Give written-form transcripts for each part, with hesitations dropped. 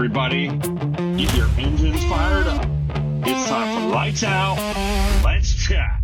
everybody. Get your engines fired up. It's time for Lights Out. Let's chat.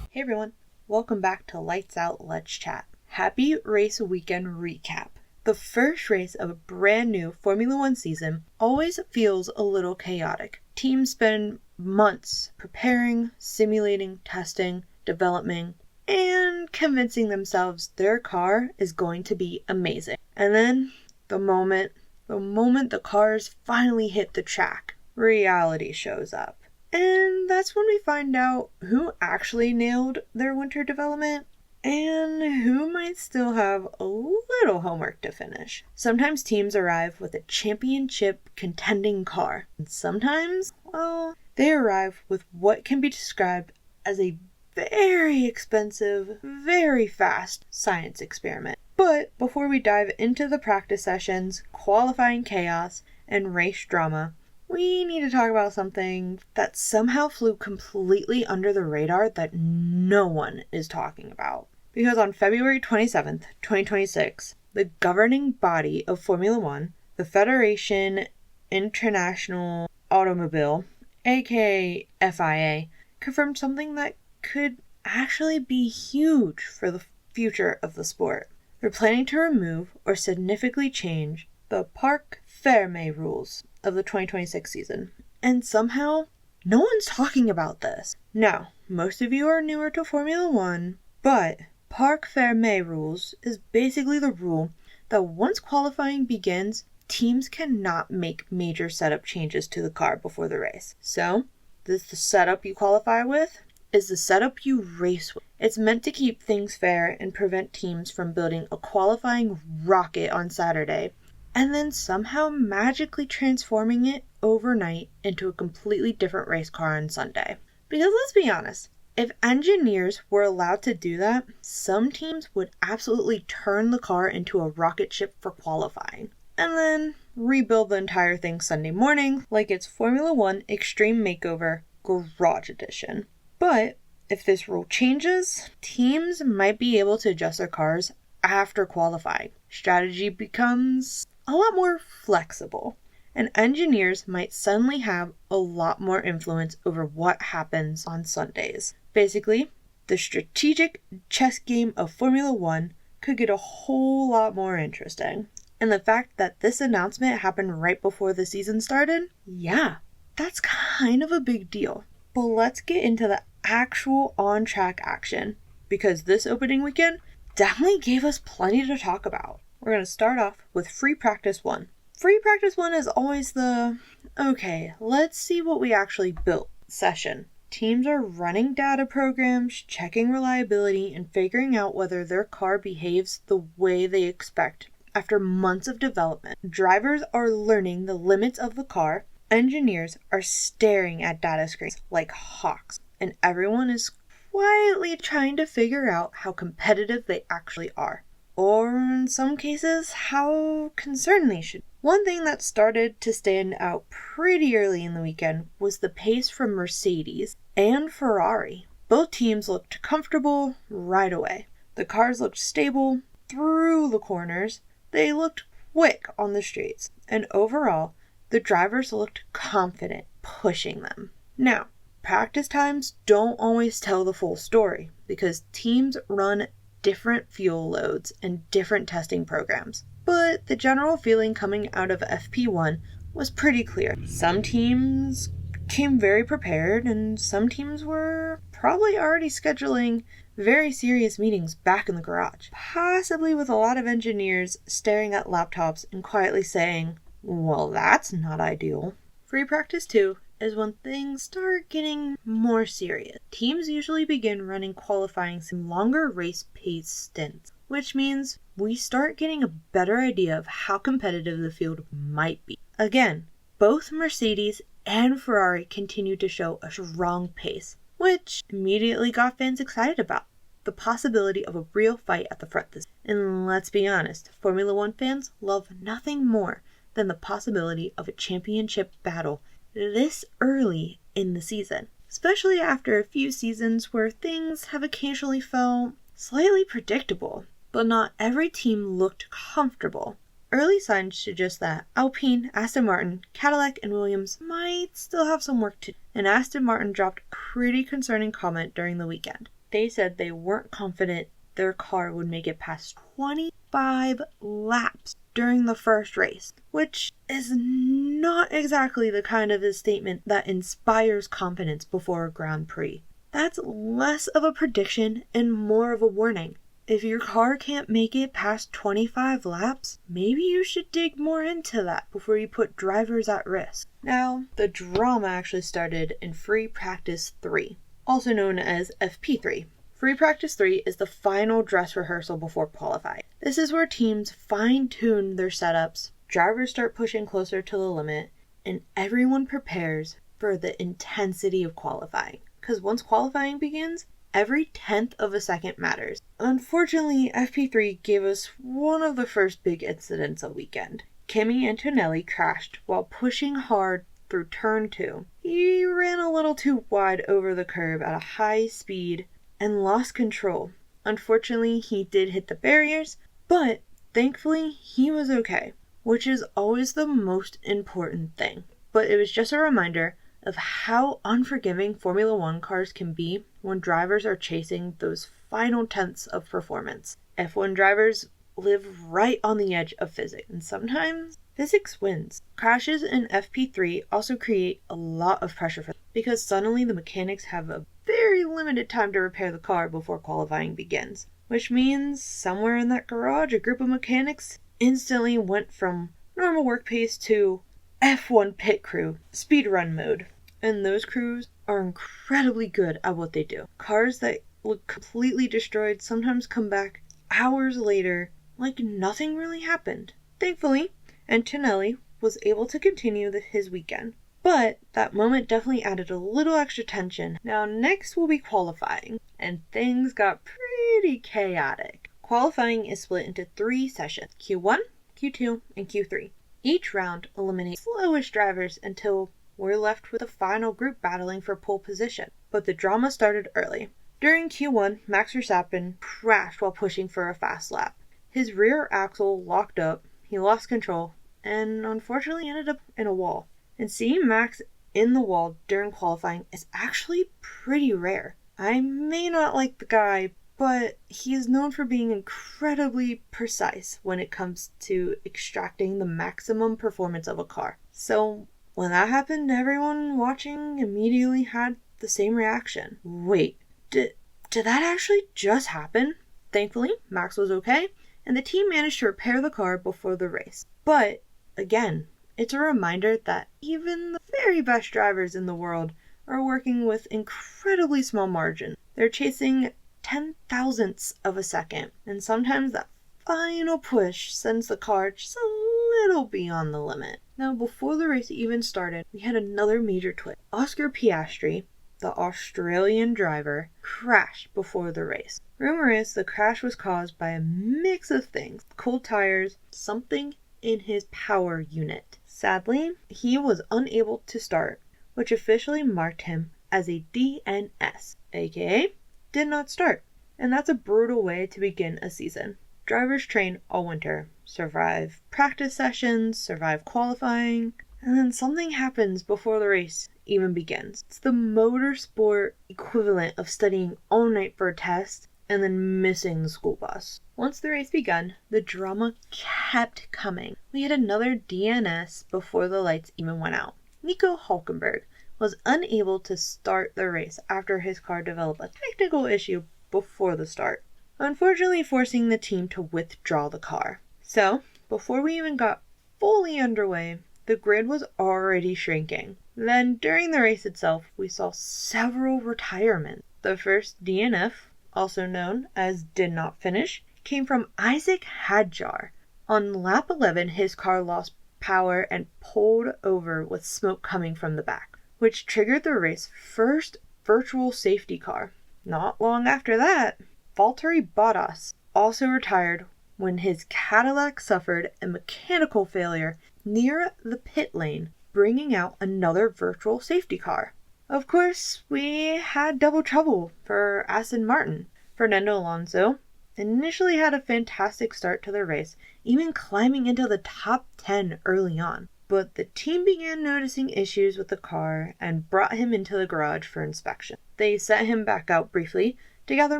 Hey everyone, welcome back to Lights Out, Let's Chat. Happy race weekend recap. The first race of a brand new Formula One season always feels a little chaotic. Teams spend months preparing, simulating, testing, developing, and convincing themselves their car is going to be amazing. And then the moment the cars finally hit the track, reality shows up. And that's when we find out who actually nailed their winter development and who might still have a little homework to finish. Sometimes teams arrive with a championship contending car, and sometimes, well, they arrive with what can be described as a very expensive, very fast science experiment. But before we dive into the practice sessions, qualifying chaos, and race drama, we need to talk about something that somehow flew completely under the radar that no one is talking about. Because on February 27th, 2026, the governing body of Formula One, the Federation International Automobile, aka FIA, confirmed something that could actually be huge for the future of the sport. They're planning to remove or significantly change the Parc Fermé rules of the 2026 season. And somehow, no one's talking about this. Now, most of you are newer to Formula One, but Parc Fermé rules is basically the rule that once qualifying begins, teams cannot make major setup changes to the car before the race. So, the setup you qualify with is the setup you race with. It's meant to keep things fair and prevent teams from building a qualifying rocket on Saturday and then somehow magically transforming it overnight into a completely different race car on Sunday. Because let's be honest, if engineers were allowed to do that, some teams would absolutely turn the car into a rocket ship for qualifying, and then rebuild the entire thing Sunday morning like it's Formula One Extreme Makeover Garage Edition. But if this rule changes, teams might be able to adjust their cars after qualifying. Strategy becomes a lot more flexible, and engineers might suddenly have a lot more influence over what happens on Sundays. Basically, the strategic chess game of Formula One could get a whole lot more interesting. And the fact that this announcement happened right before the season started, yeah, that's kind of a big deal. But let's get into the actual on-track action, because this opening weekend definitely gave us plenty to talk about. We're going to start off with Free Practice 1. Free Practice 1 is always the, okay, let's see what we actually built session. Teams are running data programs, checking reliability, and figuring out whether their car behaves the way they expect after months of development. Drivers are learning the limits of the car. Engineers are staring at data screens like hawks, and everyone is quietly trying to figure out how competitive they actually are. Or in some cases, how concerned they should. One thing that started to stand out pretty early in the weekend was the pace from Mercedes and Ferrari. Both teams looked comfortable right away. The cars looked stable through the corners. They looked quick on the straights. And overall, the drivers looked confident pushing them. Now, practice times don't always tell the full story because teams run different fuel loads and different testing programs. But the general feeling coming out of FP1 was pretty clear. Some teams came very prepared and some teams were probably already scheduling very serious meetings back in the garage, possibly with a lot of engineers staring at laptops and quietly saying, well, that's not ideal. Free Practice 2 is when things start getting more serious. Teams usually begin running qualifying some longer race pace stints, which means we start getting a better idea of how competitive the field might be. Again, both Mercedes and Ferrari continue to show a strong pace, which immediately got fans excited about the possibility of a real fight at the front this. And let's be honest, Formula One fans love nothing more than the possibility of a championship battle this early in the season, especially after a few seasons where things have occasionally felt slightly predictable. but not every team looked comfortable. Early signs suggest that Alpine, Aston Martin, Cadillac, and Williams might still have some work to do, and Aston Martin dropped a pretty concerning comment during the weekend. They said they weren't confident their car would make it past 25 laps during the first race, which is not exactly the kind of a statement that inspires confidence before a Grand Prix. That's less of a prediction and more of a warning. If your car can't make it past 25 laps, maybe you should dig more into that before you put drivers at risk. Now, the drama actually started in Free Practice 3, also known as FP3. Free Practice 3 is the final dress rehearsal before qualifying. This is where teams fine-tune their setups, drivers start pushing closer to the limit, and everyone prepares for the intensity of qualifying. Because once qualifying begins, every tenth of a second matters. Unfortunately, FP3 gave us one of the first big incidents of the weekend. Kimi Antonelli crashed while pushing hard through turn 2. He ran a little too wide over the curb at a high speed and lost control. Unfortunately, he did hit the barriers, but thankfully he was okay, which is always the most important thing. But it was just a reminder of how unforgiving Formula One cars can be when drivers are chasing those final tenths of performance. F1 drivers live right on the edge of physics, and sometimes physics wins. Crashes in FP3 also create a lot of pressure for them, because suddenly the mechanics have a very limited time to repair the car before qualifying begins, which means somewhere in that garage a group of mechanics instantly went from normal work pace to F1 pit crew speedrun mode. And those crews are incredibly good at what they do. Cars that look completely destroyed sometimes come back hours later like nothing really happened. Thankfully, Antonelli was able to continue his weekend, but that moment definitely added a little extra tension. Now next will be qualifying, and things got pretty chaotic. Qualifying is split into 3 sessions, Q1, Q2, and Q3. Each round eliminates slowest drivers until we're left with the final group battling for pole position. But the drama started early. During Q1, Max Verstappen crashed while pushing for a fast lap. His rear axle locked up, he lost control, and unfortunately ended up in a wall. And seeing Max in the wall during qualifying is actually pretty rare. I may not like the guy, but he is known for being incredibly precise when it comes to extracting the maximum performance of a car. So when that happened, everyone watching immediately had the same reaction. Wait, did that actually just happen? Thankfully, Max was okay, and the team managed to repair the car before the race. But, again, it's a reminder that even the very best drivers in the world are working with incredibly small margins. They're chasing 10,000ths of a second, and sometimes that final push sends the car just a little beyond the limit. Now, before the race even started, we had another major twist. Oscar Piastri, the Australian driver, crashed before the race. Rumor is the crash was caused by a mix of things: cold tires, something in his power unit. Sadly, he was unable to start, which officially marked him as a DNS, aka did not start. And that's a brutal way to begin a season. Drivers train all winter, survive practice sessions, survive qualifying, and then something happens before the race even begins. It's the motorsport equivalent of studying all night for a test and then missing the school bus. Once the race begun, the drama kept coming. We had another DNS before the lights even went out. Nico Hulkenberg was unable to start the race after his car developed a technical issue before the start, unfortunately forcing the team to withdraw the car. So, before we even got fully underway, the grid was already shrinking. Then, during the race itself, we saw several retirements. The first DNF, also known as did not finish, came from Isaac Hadjar. On lap 11, his car lost power and pulled over with smoke coming from the back, which triggered the race's first virtual safety car. Not long after that, Valtteri Bottas also retired when his Cadillac suffered a mechanical failure near the pit lane, bringing out another virtual safety car. Of course, we had double trouble for Aston Martin. Fernando Alonso initially had a fantastic start to the race, even climbing into the top 10 early on. But the team began noticing issues with the car and brought him into the garage for inspection. They sent him back out briefly to gather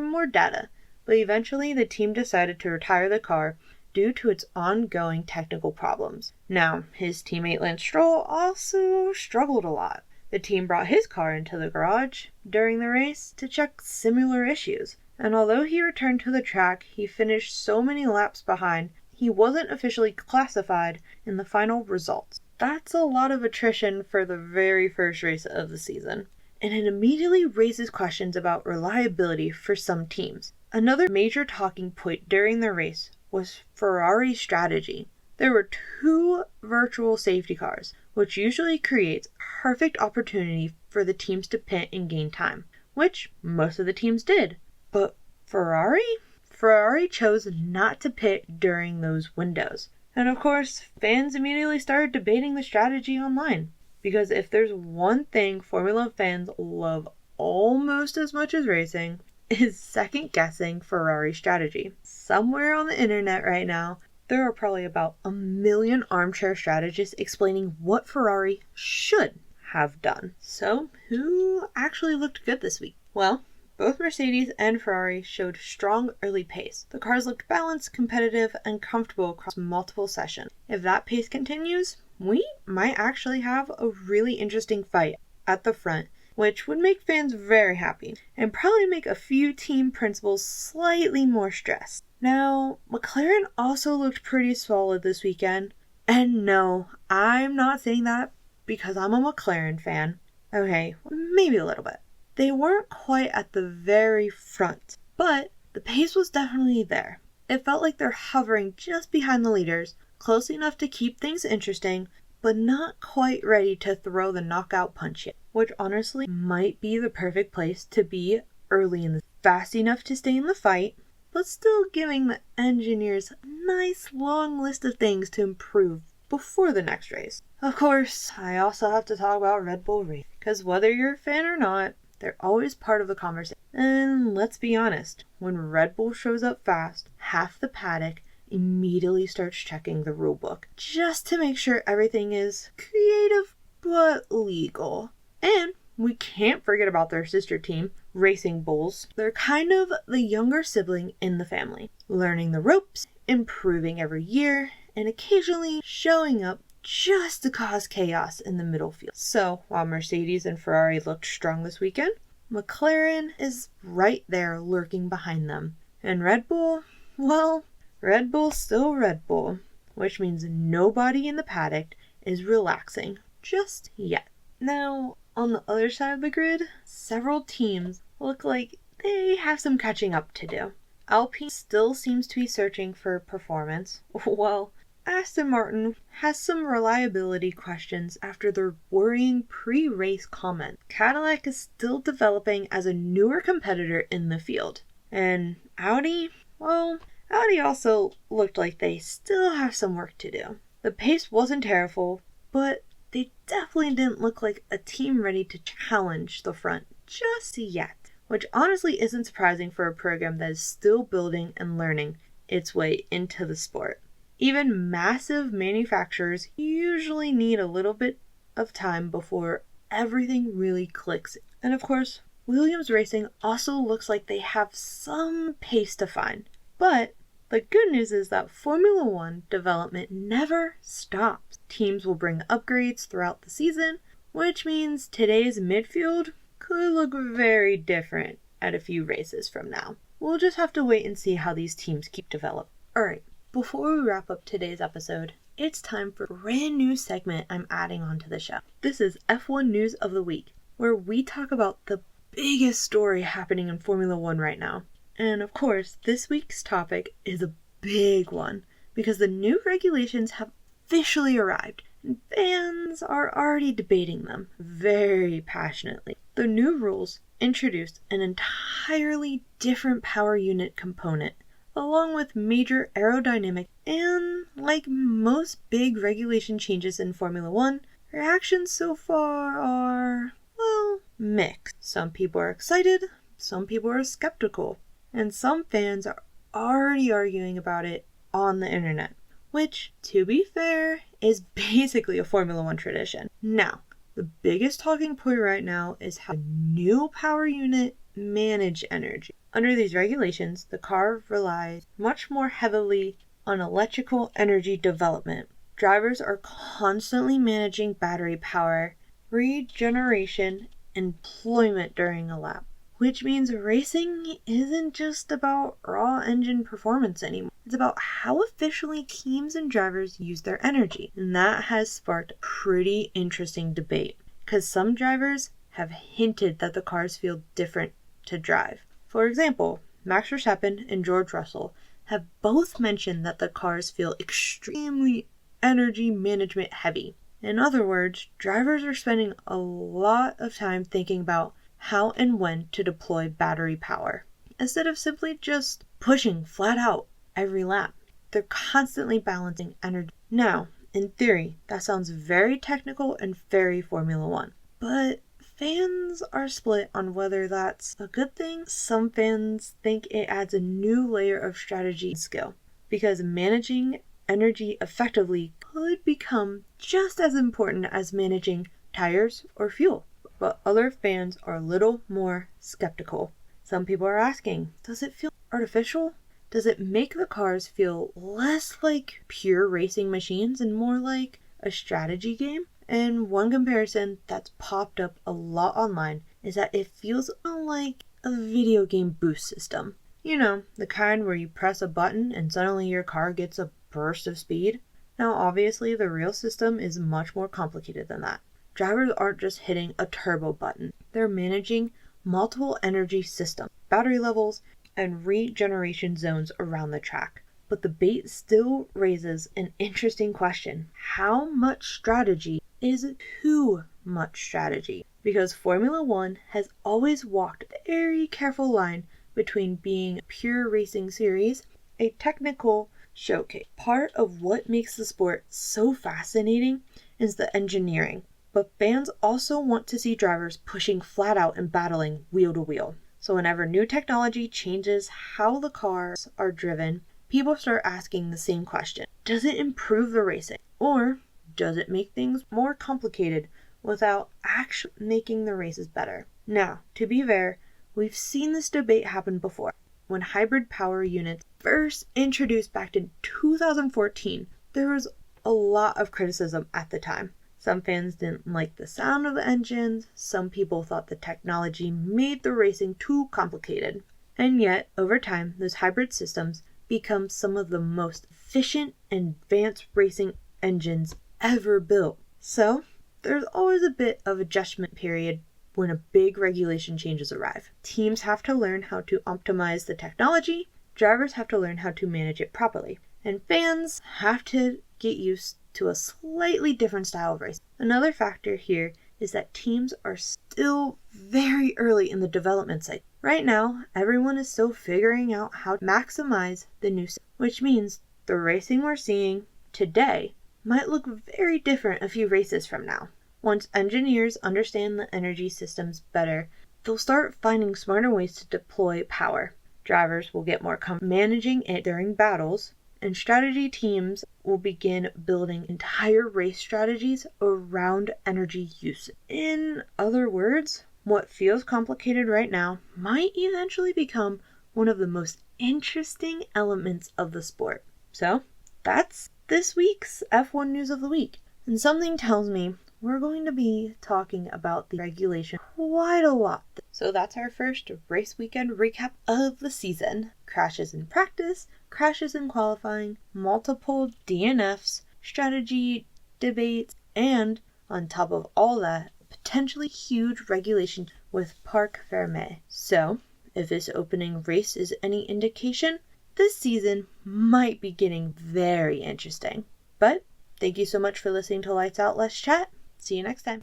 more data, but eventually the team decided to retire the car due to its ongoing technical problems. Now, his teammate Lance Stroll also struggled a lot. The team brought his car into the garage during the race to check similar issues, and although he returned to the track, he finished so many laps behind, he wasn't officially classified in the final results. That's a lot of attrition for the very first race of the season, and it immediately raises questions about reliability for some teams. Another major talking point during the race was Ferrari's strategy. There were 2 virtual safety cars, which usually creates a perfect opportunity for the teams to pit and gain time, which most of the teams did. But Ferrari chose not to pit during those windows. And of course, fans immediately started debating the strategy online. Because if there's one thing Formula fans love almost as much as racing, is second-guessing Ferrari's strategy. Somewhere on the internet right now, there are probably about 1 million armchair strategists explaining what Ferrari should have done. So, who actually looked good this week? Well, both Mercedes and Ferrari showed strong early pace. The cars looked balanced, competitive, and comfortable across multiple sessions. If that pace continues, we might actually have a really interesting fight at the front, which would make fans very happy, and probably make a few team principals slightly more stressed. Now, McLaren also looked pretty solid this weekend, and no, I'm not saying that because I'm a McLaren fan. Okay, maybe a little bit. They weren't quite at the very front, but the pace was definitely there. It felt like they're hovering just behind the leaders, close enough to keep things interesting, but not quite ready to throw the knockout punch yet, which honestly might be the perfect place to be early in the fast enough to stay in the fight, but still giving the engineers a nice long list of things to improve before the next race. Of course, I also have to talk about Red Bull Racing, because whether you're a fan or not, they're always part of the conversation. And let's be honest, when Red Bull shows up fast, half the paddock immediately starts checking the rulebook just to make sure everything is creative but legal. And we can't forget about their sister team, Racing Bulls. They're kind of the younger sibling in the family, learning the ropes, improving every year, and occasionally showing up just to cause chaos in the middle field. So, while Mercedes and Ferrari looked strong this weekend, McLaren is right there lurking behind them. And Red Bull, well, Red Bull's still Red Bull, which means nobody in the paddock is relaxing just yet. Now, on the other side of the grid, several teams look like they have some catching up to do. Alpine still seems to be searching for performance, while Aston Martin has some reliability questions after their worrying pre-race comment. Cadillac is still developing as a newer competitor in the field. And Audi, well, Audi also looked like they still have some work to do. The pace wasn't terrible, but they definitely didn't look like a team ready to challenge the front just yet, which honestly isn't surprising for a program that is still building and learning its way into the sport. Even massive manufacturers usually need a little bit of time before everything really clicks. And of course, Williams Racing also looks like they have some pace to find. But the good news is that Formula One development never stops. Teams will bring upgrades throughout the season, which means today's midfield could look very different at a few races from now. We'll just have to wait and see how these teams keep developing. Alright, before we wrap up today's episode, it's time for a brand new segment I'm adding onto the show. This is F1 News of the Week, where we talk about the biggest story happening in Formula One right now. And of course, this week's topic is a big one, because the new regulations have officially arrived, and fans are already debating them very passionately. The new rules introduced an entirely different power unit component, along with major aerodynamic, and like most big regulation changes in Formula One, reactions so far are, well, mixed. Some people are excited, some people are skeptical, and some fans are already arguing about it on the internet, which, to be fair, is basically a Formula One tradition. Now, the biggest talking point right now is how a new power unit manage energy. Under these regulations, the car relies much more heavily on electrical energy development. Drivers are constantly managing battery power, regeneration, and deployment during a lap, which means racing isn't just about raw engine performance anymore. It's about how efficiently teams and drivers use their energy. And that has sparked a pretty interesting debate, because some drivers have hinted that the cars feel different to drive. For example, Max Verstappen and George Russell have both mentioned that the cars feel extremely energy management heavy. In other words, drivers are spending a lot of time thinking about how and when to deploy battery power, instead of simply just pushing flat out every lap. They're constantly balancing energy. Now, in theory, that sounds very technical and very Formula One, but fans are split on whether that's a good thing. Some fans think it adds a new layer of strategy and skill, because managing energy effectively could become just as important as managing tires or fuel. But other fans are a little more skeptical. Some people are asking, does it feel artificial? Does it make the cars feel less like pure racing machines and more like a strategy game? And one comparison that's popped up a lot online is that it feels like a video game boost system. You know, the kind where you press a button and suddenly your car gets a burst of speed. Now, obviously, the real system is much more complicated than that. Drivers aren't just hitting a turbo button. They're managing multiple energy systems, battery levels, and regeneration zones around the track. But the debate still raises an interesting question. How much strategy is too much strategy? Because Formula One has always walked a very careful line between being a pure racing series, a technical showcase. Part of what makes the sport so fascinating is the engineering. But fans also want to see drivers pushing flat out and battling wheel to wheel. So whenever new technology changes how the cars are driven, people start asking the same question. Does it improve the racing? Or does it make things more complicated without actually making the races better? Now, to be fair, we've seen this debate happen before. When hybrid power units first introduced back in 2014, there was a lot of criticism at the time. Some fans didn't like the sound of the engines, some people thought the technology made the racing too complicated. And yet, over time, those hybrid systems become some of the most efficient and advanced racing engines ever built. So, there's always a bit of adjustment period when a big regulation changes arrive. Teams have to learn how to optimize the technology, drivers have to learn how to manage it properly, and fans have to get used to a slightly different style of racing. Another factor here is that teams are still very early in the development cycle. Right now, everyone is still figuring out how to maximize the new system, which means the racing we're seeing today might look very different a few races from now. Once engineers understand the energy systems better, they'll start finding smarter ways to deploy power. Drivers will get more comfortable managing it during battles, and strategy teams will begin building entire race strategies around energy use. In other words, what feels complicated right now might eventually become one of the most interesting elements of the sport. So, that's this week's F1 News of the Week. And something tells me we're going to be talking about the regulation quite a lot. So that's our first race weekend recap of the season. Crashes in practice, crashes in qualifying, multiple DNFs, strategy debates, and on top of all that, potentially huge regulation with Parc Fermé. So, if this opening race is any indication, this season might be getting very interesting. But thank you so much for listening to Lights Out, Let's Chat. See you next time.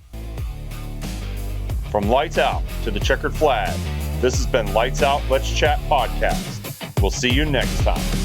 From Lights Out to the Checkered Flag, this has been Lights Out, Let's Chat podcast. We'll see you next time.